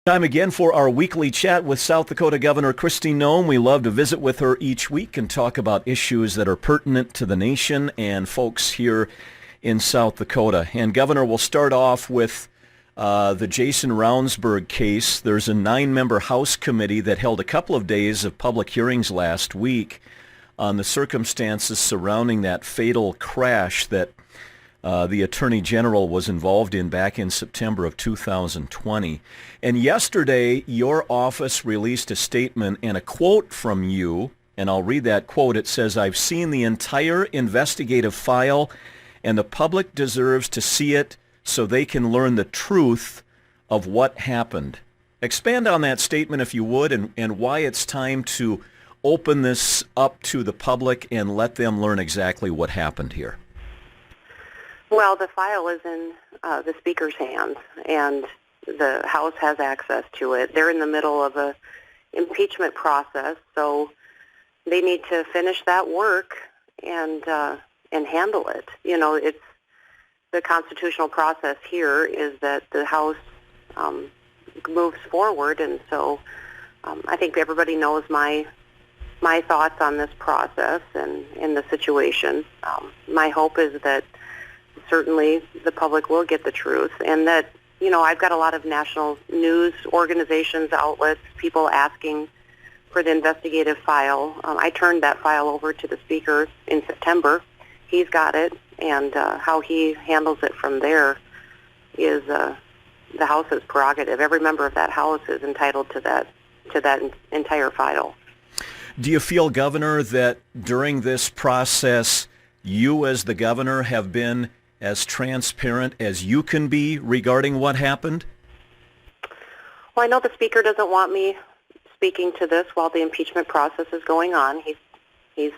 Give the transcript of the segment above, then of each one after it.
Time again for our weekly chat with South Dakota Governor Kristi Noem. We love to visit with her each week and talk about issues that are pertinent to the nation and folks here in South Dakota. And Governor, we'll start off with the Jason Rounsberg case. There's a 9-member House committee that held a couple of days of public hearings last week on the circumstances surrounding that fatal crash that the Attorney General was involved in back in September of 2020. And yesterday, your office released a statement and a quote from you, and I'll read that quote. It says, "I've seen the entire investigative file, and the public deserves to see it so they can learn the truth of what happened." Expand on that statement if you would, and why it's time to open this up to the public and let them learn exactly what happened here. Well, the file is in the Speaker's hands, and the House has access to it. They're in the middle of a impeachment process, so they need to finish that work and handle it. You know, it's the constitutional process here is that the House moves forward, and so I think everybody knows my thoughts on this process and in the situation. My hope is that certainly the public will get the truth, and that, you know, I've got a lot of national news organizations, outlets, people asking for the investigative file. I turned that file over to the Speaker in September. He's got it, and how he handles it from there is the House's prerogative. Every member of that House is entitled to that entire file. Do you feel, Governor, that during this process, you as the governor have been as transparent as you can be regarding what happened? Well, I know the Speaker doesn't want me speaking to this while the impeachment process is going on. He's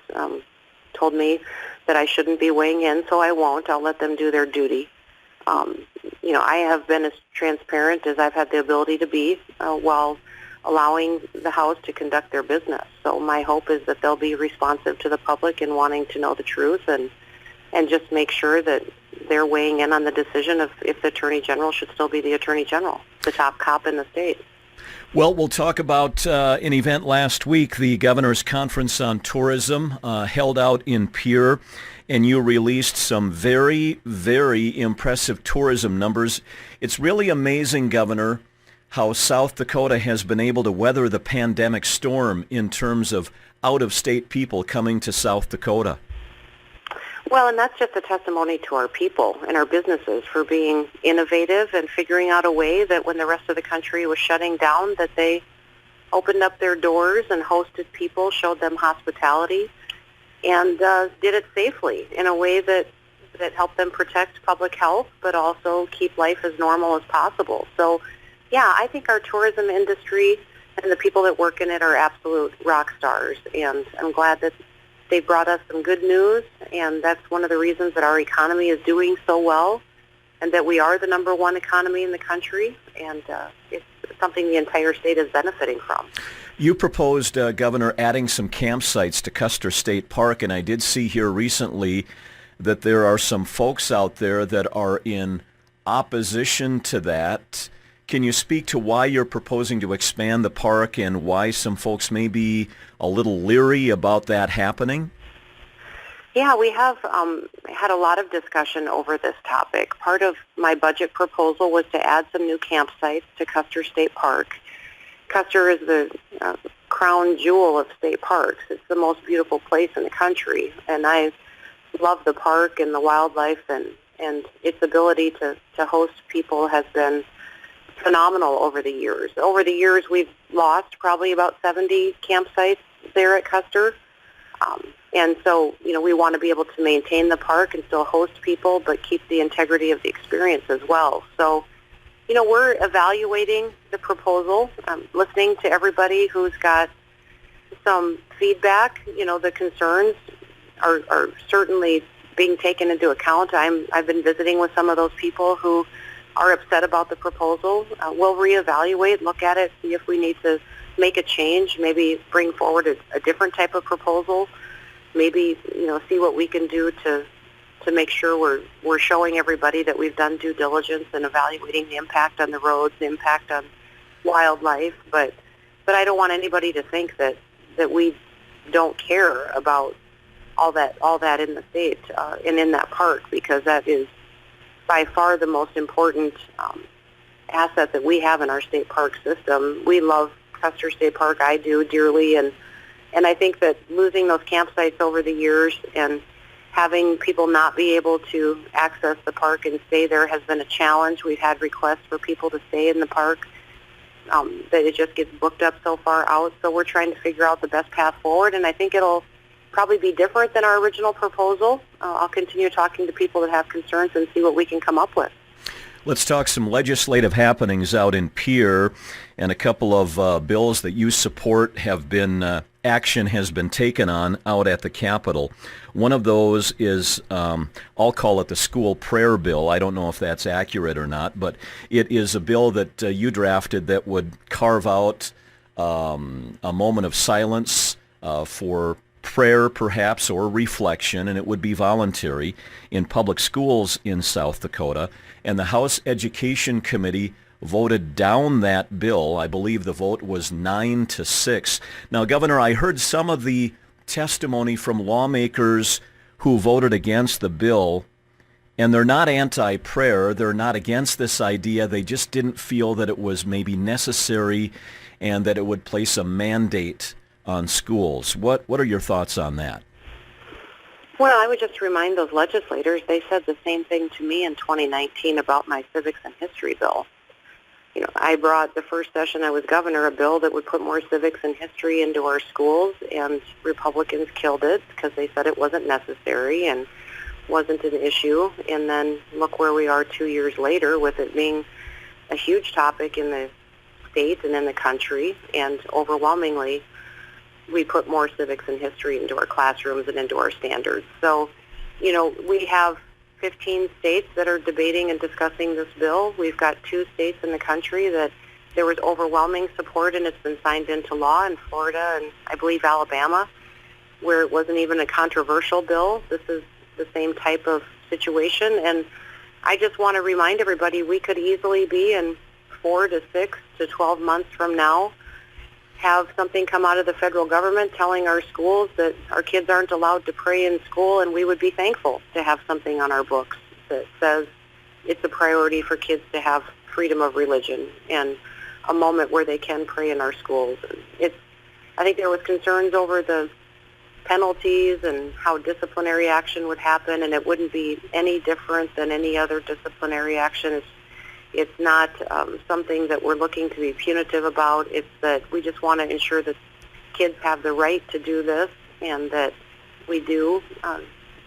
told me that I shouldn't be weighing in, so I won't. I'll let them do their duty. You know, I have been as transparent as I've had the ability to be while allowing the House to conduct their business. So my hope is that they'll be responsive to the public and wanting to know the truth, and just make sure that they're weighing in on the decision of if the Attorney General should still be the Attorney General, the top cop in the state. Well, we'll talk about an event last week, the Governor's Conference on Tourism, held out in Pierre, and you released some very, very impressive tourism numbers. It's really amazing, Governor, how South Dakota has been able to weather the pandemic storm in terms of out-of-state people coming to South Dakota. Well, and that's just a testimony to our people and our businesses for being innovative and figuring out a way that when the rest of the country was shutting down, that they opened up their doors and hosted people, showed them hospitality, and did it safely in a way that helped them protect public health, but also keep life as normal as possible. So, yeah, I think our tourism industry and the people that work in it are absolute rock stars, and I'm glad that they brought us some good news, and that's one of the reasons that our economy is doing so well and that we are the number one economy in the country, and it's something the entire state is benefiting from. You proposed, Governor, adding some campsites to Custer State Park, and I did see here recently that there are some folks out there that are in opposition to that. Can you speak to why you're proposing to expand the park and why some folks may be a little leery about that happening? Yeah, we have had a lot of discussion over this topic. Part of my budget proposal was to add some new campsites to Custer State Park. Custer is the crown jewel of state parks. It's the most beautiful place in the country, and I love the park and the wildlife, and its ability to host people has been phenomenal over the years. Over the years, we've lost probably about 70 campsites there at Custer. And so, you know, we want to be able to maintain the park and still host people, but keep the integrity of the experience as well. So, you know, we're evaluating the proposal, listening to everybody who's got some feedback. You know, the concerns are certainly being taken into account. I've been visiting with some of those people who are upset about the proposal. We'll reevaluate, look at it, see if we need to make a change, maybe bring forward a different type of proposal, maybe, you know, see what we can do to make sure we're showing everybody that we've done due diligence and evaluating the impact on the roads, the impact on wildlife, but I don't want anybody to think that we don't care about all that in the state and in that park, because that is by far the most important asset that we have in our state park system. We love Custer State Park. I do dearly, and I think that losing those campsites over the years and having people not be able to access the park and stay there has been a challenge. We've had requests for people to stay in the park, that it just gets booked up so far out. So we're trying to figure out the best path forward, and I think it'll probably be different than our original proposal. I'll continue talking to people that have concerns and see what we can come up with. Let's talk some legislative happenings out in Pierre, and a couple of bills that you support have been, action has been taken on out at the Capitol. One of those is, I'll call it the school prayer bill. I don't know if that's accurate or not, but it is a bill that you drafted that would carve out a moment of silence for prayer perhaps, or reflection, and it would be voluntary in public schools in South Dakota. And the House Education Committee voted down that bill. I believe the vote was 9-6. Now, Governor, I heard some of the testimony from lawmakers who voted against the bill, and they're not anti-prayer. They're not against this idea. They just didn't feel that it was maybe necessary and that it would place a mandate on schools. What are your thoughts on that? Well, I would just remind those legislators, they said the same thing to me in 2019 about my civics and history bill. You know, I brought the first session I was governor a bill that would put more civics and history into our schools, and Republicans killed it because they said it wasn't necessary and wasn't an issue. And then look where we are 2 years later with it being a huge topic in the state and in the country, and overwhelmingly we put more civics and history into our classrooms and into our standards. So, you know, we have 15 states that are debating and discussing this bill. We've got 2 states in the country that there was overwhelming support, and it's been signed into law, in Florida and I believe Alabama, where it wasn't even a controversial bill. This is the same type of situation, and I just want to remind everybody we could easily be in 4 to 6 to 12 months from now have something come out of the federal government telling our schools that our kids aren't allowed to pray in school, and we would be thankful to have something on our books that says it's a priority for kids to have freedom of religion and a moment where they can pray in our schools. I think there was concerns over the penalties and how disciplinary action would happen, and it wouldn't be any different than any other disciplinary action. It's not something that we're looking to be punitive about. It's that we just want to ensure that kids have the right to do this, and that we do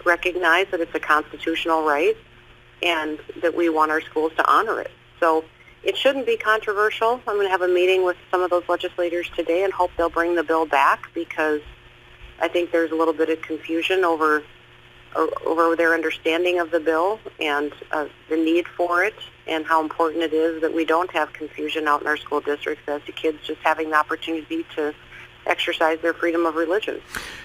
recognize that it's a constitutional right, and that we want our schools to honor it. So it shouldn't be controversial. I'm going to have a meeting with some of those legislators today and hope they'll bring the bill back, because I think there's a little bit of confusion over their understanding of the bill and the need for it, and how important it is that we don't have confusion out in our school districts as to kids just having the opportunity to exercise their freedom of religion.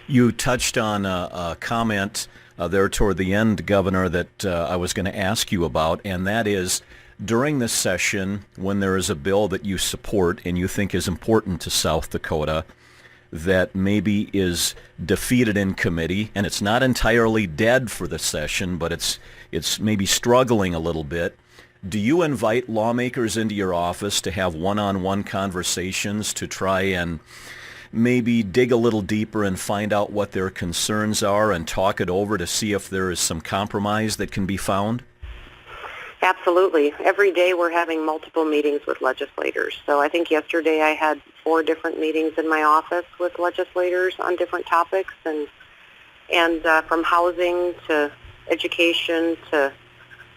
You touched on a comment there toward the end, Governor, that I was going to ask you about, and that is, during this session, when there is a bill that you support and you think is important to South Dakota, that maybe is defeated in committee, and it's not entirely dead for the session, but it's maybe struggling a little bit, do you invite lawmakers into your office to have one-on-one conversations to try and maybe dig a little deeper and find out what their concerns are and talk it over to see if there is some compromise that can be found? Absolutely. Every day we're having multiple meetings with legislators. So I think yesterday I had 4 different meetings in my office with legislators on different topics, and from housing to education to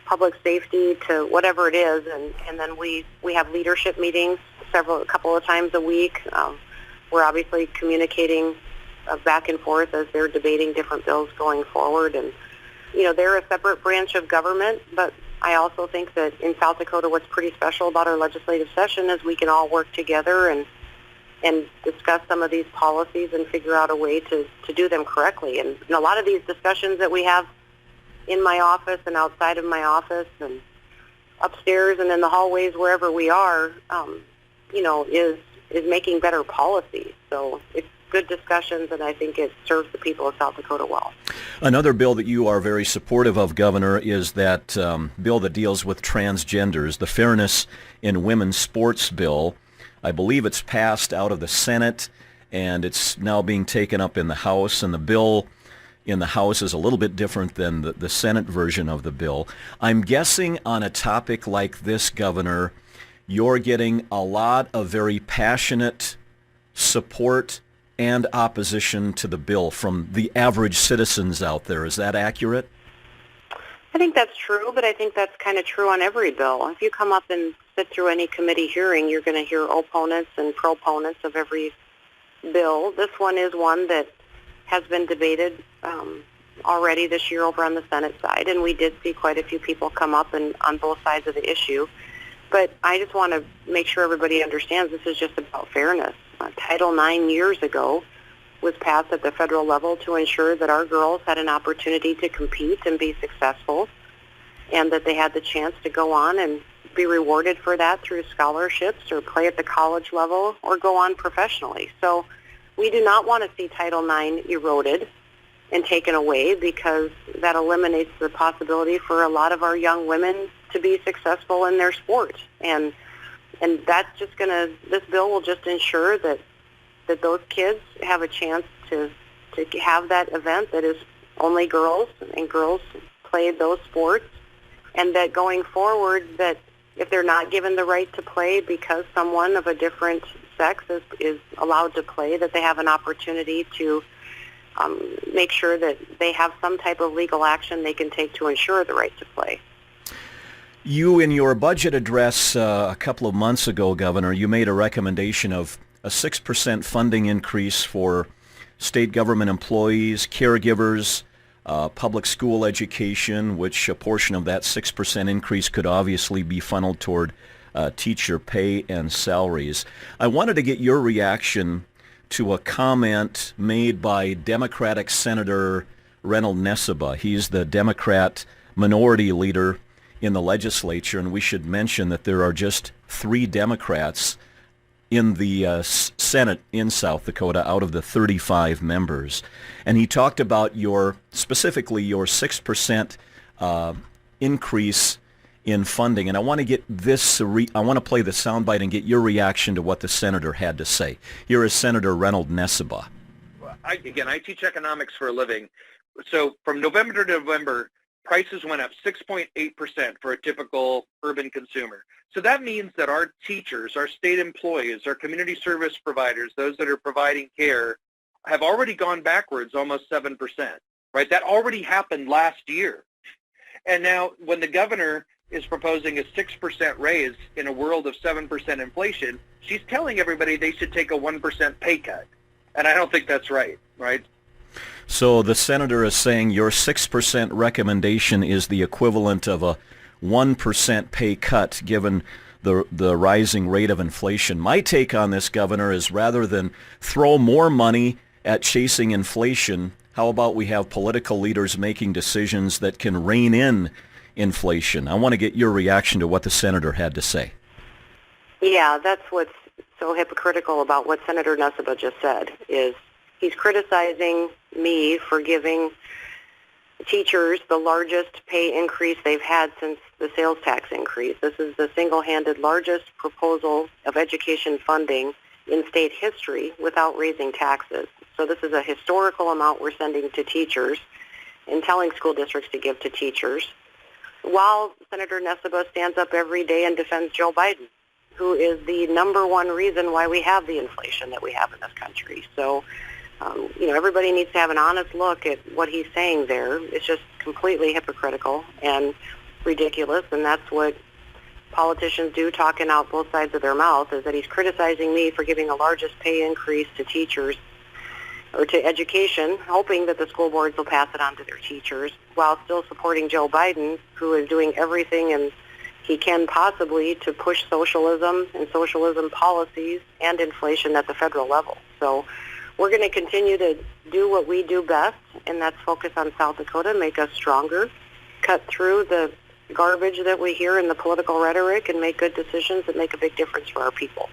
public safety to whatever it is. And then we have leadership meetings a couple of times a week. We're obviously communicating back and forth as they're debating different bills going forward. And, you know, they're a separate branch of government, but I also think that in South Dakota what's pretty special about our legislative session is we can all work together and discuss some of these policies and figure out a way to do them correctly. And a lot of these discussions that we have in my office and outside of my office and upstairs and in the hallways wherever we are, is making better policies. So it's good discussions, and I think it serves the people of South Dakota well. Another bill that you are very supportive of, Governor, is that bill that deals with transgenders, the Fairness in Women's Sports bill. I believe it's passed out of the Senate, and it's now being taken up in the House, and the bill in the House is a little bit different than the Senate version of the bill. I'm guessing on a topic like this, Governor, you're getting a lot of very passionate support and opposition to the bill from the average citizens out there. Is that accurate? I think that's true, but I think that's kind of true on every bill. If you come up and sit through any committee hearing, you're going to hear opponents and proponents of every bill. This one is one that has been debated already this year over on the Senate side, and we did see quite a few people come up and on both sides of the issue. But I just want to make sure everybody understands this is just about fairness. Title IX years ago was passed at the federal level to ensure that our girls had an opportunity to compete and be successful, and that they had the chance to go on and be rewarded for that through scholarships or play at the college level or go on professionally. So we do not want to see Title IX eroded and taken away, because that eliminates the possibility for a lot of our young women to be successful in their sport. And that's just this bill will just ensure that those kids have a chance to have that event that is only girls, and girls play those sports, and that going forward, that if they're not given the right to play because someone of a different sex is allowed to play, that they have an opportunity to make sure that they have some type of legal action they can take to ensure the right to play. You, in your budget address a couple of months ago, Governor, you made a recommendation of a 6% funding increase for state government employees, caregivers, public school education, which a portion of that 6% increase could obviously be funneled toward teacher pay and salaries. I wanted to get your reaction to a comment made by Democratic Senator Reynold Nessebar. He's the Democrat minority leader in the legislature, and we should mention that there are just 3 Democrats in the Senate in South Dakota out of the 35 members. And he talked about specifically your 6% increase in funding. And I want to get I want to play the soundbite and get your reaction to what the senator had to say. Here is Senator Reynold Nessebar. I teach economics for a living. So from November to November, prices went up 6.8% for a typical urban consumer. So that means that our teachers, our state employees, our community service providers, those that are providing care, have already gone backwards almost 7%, right? That already happened last year. And now when the governor is proposing a 6% raise in a world of 7% inflation, she's telling everybody they should take a 1% pay cut. And I don't think that's right? So the senator is saying your 6% recommendation is the equivalent of a 1% pay cut given the rising rate of inflation. My take on this, Governor, is rather than throw more money at chasing inflation, how about we have political leaders making decisions that can rein in inflation? I want to get your reaction to what the senator had to say. Yeah, that's what's so hypocritical about what Senator Nessebar just said, is he's criticizing me for giving teachers the largest pay increase they've had since the sales tax increase. This is the single-handed largest proposal of education funding in state history without raising taxes. So this is a historical amount we're sending to teachers and telling school districts to give to teachers, while Senator Nessebar stands up every day and defends Joe Biden, who is the number one reason why we have the inflation that we have in this country. So, everybody needs to have an honest look at what he's saying there. It's just completely hypocritical and ridiculous, and that's what politicians do, talking out both sides of their mouth, is that he's criticizing me for giving the largest pay increase to teachers or to education, hoping that the school boards will pass it on to their teachers, while still supporting Joe Biden, who is doing everything he can possibly to push socialism and socialism policies and inflation at the federal level. So we're going to continue to do what we do best, and that's focus on South Dakota, make us stronger, cut through the garbage that we hear in the political rhetoric and make good decisions that make a big difference for our people.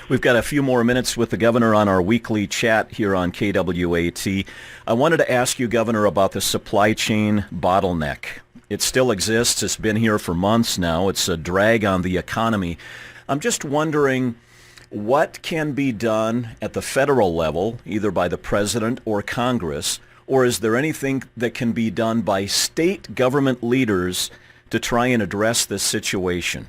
We've got a few more minutes with the governor on our weekly chat here on KWAT. I wanted to ask you, Governor, about the supply chain bottleneck. It still exists. It's been here for months now. It's a drag on the economy. I'm just wondering what can be done at the federal level, either by the president or Congress, or is there anything that can be done by state government leaders to try and address this situation?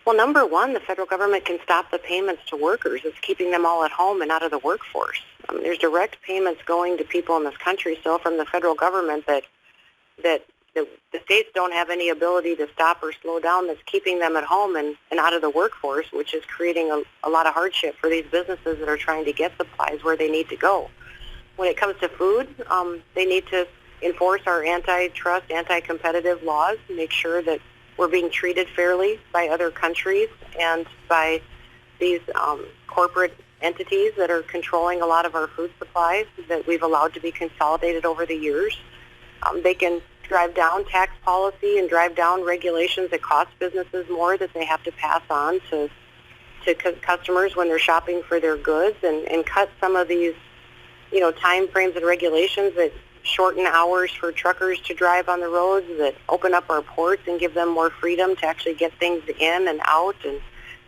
Well, number one, the federal government can stop the payments to workers. It's keeping them all at home and out of the workforce. There's direct payments going to people in this country still from the federal government that the states don't have any ability to stop or slow down, that's keeping them at home and out of the workforce, which is creating a lot of hardship for these businesses that are trying to get supplies where they need to go. When it comes to food, they need to enforce our antitrust, anti-competitive laws, make sure that we're being treated fairly by other countries and by these corporate entities that are controlling a lot of our food supplies that we've allowed to be consolidated over the years. They can drive down tax policy and drive down regulations that cost businesses more that they have to pass on to customers when they're shopping for their goods, and cut some of these, time frames and regulations that shorten hours for truckers to drive on the roads, that open up our ports and give them more freedom to actually get things in and out and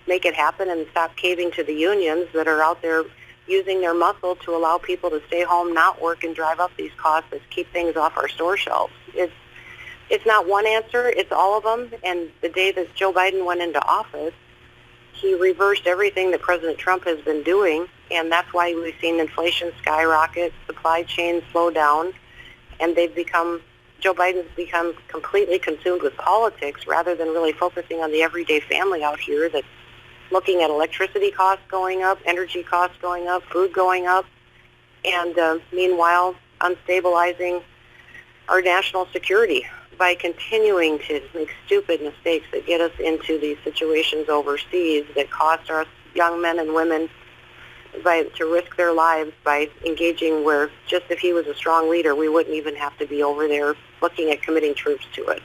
make it happen, and stop caving to the unions that are out there using their muscle to allow people to stay home, not work, and drive up these costs that keep things off our store shelves. It's not one answer, it's all of them. And the day that Joe Biden went into office, he reversed everything that President Trump has been doing, and that's why we've seen inflation skyrocket, supply chains slow down, and Joe Biden's become completely consumed with politics rather than really focusing on the everyday family out here that's looking at electricity costs going up, energy costs going up, food going up, and meanwhile unstabilizing our national security by continuing to make stupid mistakes that get us into these situations overseas that cost our young men and women to risk their lives by engaging where, just if he was a strong leader, we wouldn't even have to be over there looking at committing troops to it.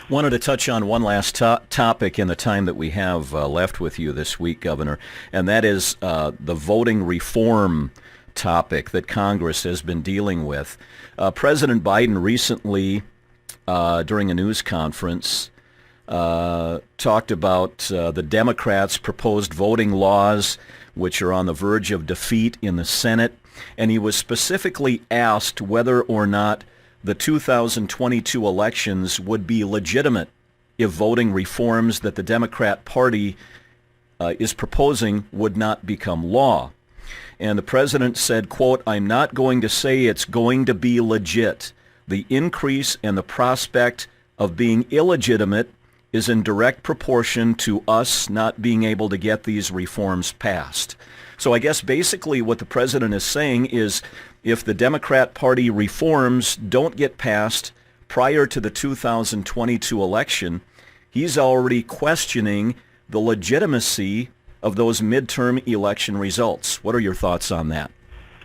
Wanted to touch on one last topic in the time that we have left with you this week, Governor, and that is the voting reform topic that Congress has been dealing with. President Biden recently, during a news conference, talked about the Democrats' proposed voting laws, which are on the verge of defeat in the Senate, and he was specifically asked whether or not the 2022 elections would be legitimate if voting reforms that the Democrat Party is proposing would not become law. And the president said, quote, "I'm not going to say it's going to be legit. The increase and the prospect of being illegitimate is in direct proportion to us not being able to get these reforms passed." So I guess basically what the president is saying is if the Democrat Party reforms don't get passed prior to the 2022 election, he's already questioning the legitimacy of those midterm election results. What are your thoughts on that?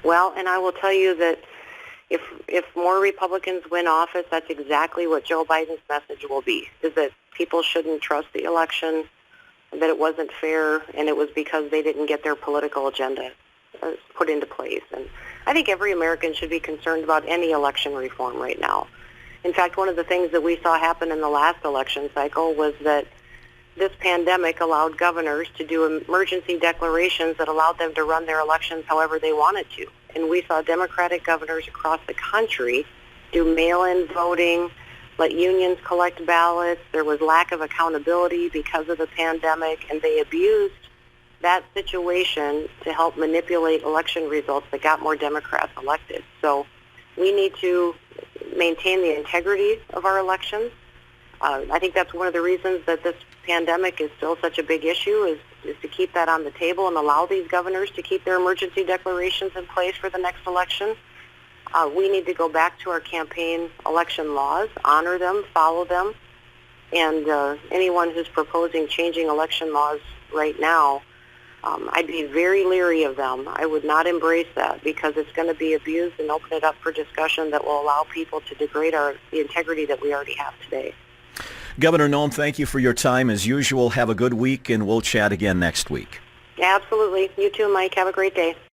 Well, and I will tell you that if more Republicans win office, that's exactly what Joe Biden's message will be, is that people shouldn't trust the election, that it wasn't fair, and it was because they didn't get their political agenda put into place. And I think every American should be concerned about any election reform right now. In fact, one of the things that we saw happen in the last election cycle was that this pandemic allowed governors to do emergency declarations that allowed them to run their elections however they wanted to. And we saw Democratic governors across the country do mail-in voting, let unions collect ballots. There was lack of accountability because of the pandemic, and they abused that situation to help manipulate election results that got more Democrats elected. So we need to maintain the integrity of our elections. I think that's one of the reasons that this pandemic is still such a big issue, is to keep that on the table and allow these governors to keep their emergency declarations in place for the next election. We need to go back to our campaign election laws, honor them, follow them, and anyone who's proposing changing election laws right now, I'd be very leery of them. I would not embrace that because it's going to be abused and open it up for discussion that will allow people to degrade the integrity that we already have today. Governor Noem, thank you for your time. As usual, have a good week, and we'll chat again next week. Absolutely. You too, Mike. Have a great day.